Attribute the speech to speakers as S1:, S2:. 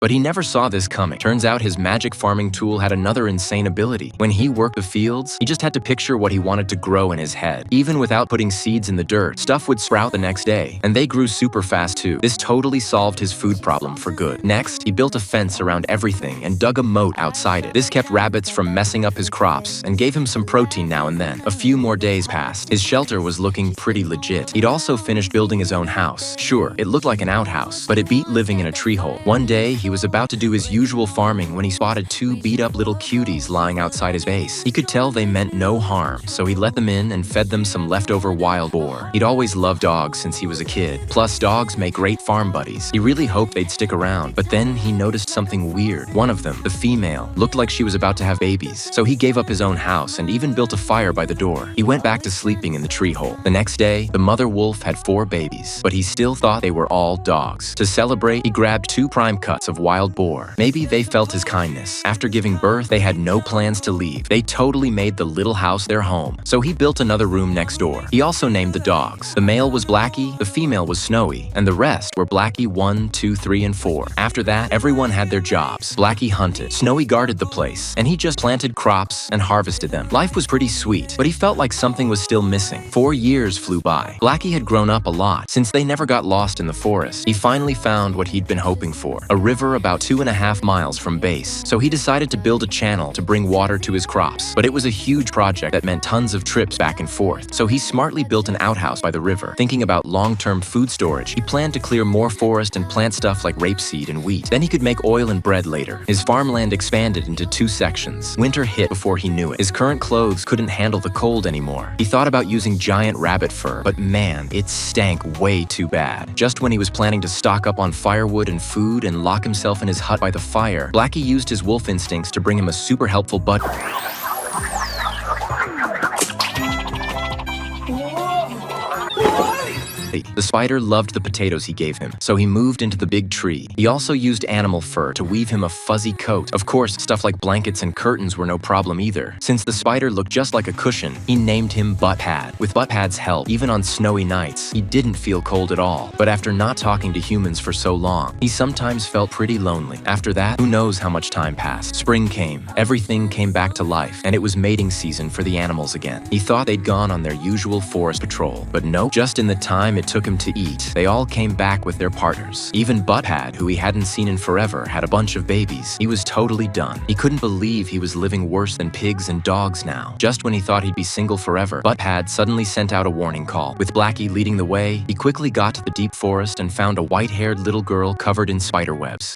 S1: But he never saw this coming. Turns out his magic farming tool had another insane ability. When he worked the fields, he just had to picture what he wanted to grow in his head. Even without putting seeds in the dirt, stuff would sprout the next day. And they grew super fast too. This totally solved his food problem for good. Next, he built a fence around everything and dug a moat outside it. This kept rabbits from messing up his crops and gave him some protein now and then. A few more days passed. His shelter was looking pretty legit. He'd also finished building his own house. Sure, it looked like an outhouse, but it beat living in a tree hole. One day, he was about to do his usual farming when he spotted two beat-up little cuties lying outside his base. He could tell they meant no harm, so he let them in and fed them some leftover wild boar. He'd always loved dogs since he was a kid. Plus, dogs make great farm buddies. He really hoped they'd stick around, but then he noticed something weird. One of them, the female, looked like she was about to have babies, so he gave up his own house and even built a fire by the door. He went back to sleeping in the tree hole. The next day, the mother wolf had 4 babies, but he still thought they were all dogs. To celebrate, he grabbed 2 prime cuts of wild boar. Maybe they felt his kindness. After giving birth, they had no plans to leave. They totally made the little house their home, so he built another room next door. He also named the dogs. The male was Blackie, the female was Snowy, and the rest were Blackie 1, 2, 3, and 4. After that, everyone had their jobs. Blackie hunted, Snowy guarded the place, and he just planted crops and harvested them. Life was pretty sweet, but he felt like something was still missing. 4 years flew by. Blackie had grown up a lot. Since they never got lost in the forest, he finally found what he'd been hoping for, a river about 2.5 miles from base. So he decided to build a channel to bring water to his crops. But it was a huge project that meant tons of trips back and forth. So he smartly built an outhouse by the river. Thinking about long-term food storage, he planned to clear more forest and plant stuff like rapeseed and wheat. Then he could make oil and bread later. His farmland expanded into 2 sections. Winter hit before he knew it. His current clothes couldn't handle the cold anymore. He thought about using giant rabbit fur, but man, it stank way too bad. Just when he was planning to stock up on firewood and food and lock himself in his hut by the fire, Blackie used his wolf instincts to bring him a super helpful bud. The spider loved the potatoes he gave him, so he moved into the big tree. He also used animal fur to weave him a fuzzy coat. Of course, stuff like blankets and curtains were no problem either. Since the spider looked just like a cushion, he named him Buttpad. With Buttpad's help, even on snowy nights, he didn't feel cold at all. But after not talking to humans for so long, he sometimes felt pretty lonely. After that, who knows how much time passed. Spring came, everything came back to life, and it was mating season for the animals again. He thought they'd gone on their usual forest patrol, but nope. Just in the time it took him to eat, they all came back with their partners. Even Buttpad, who he hadn't seen in forever, had a bunch of babies. He was totally done. He couldn't believe he was living worse than pigs and dogs now. Just when he thought he'd be single forever, Buttpad suddenly sent out a warning call. With Blackie leading the way, he quickly got to the deep forest and found a white-haired little girl covered in spider webs.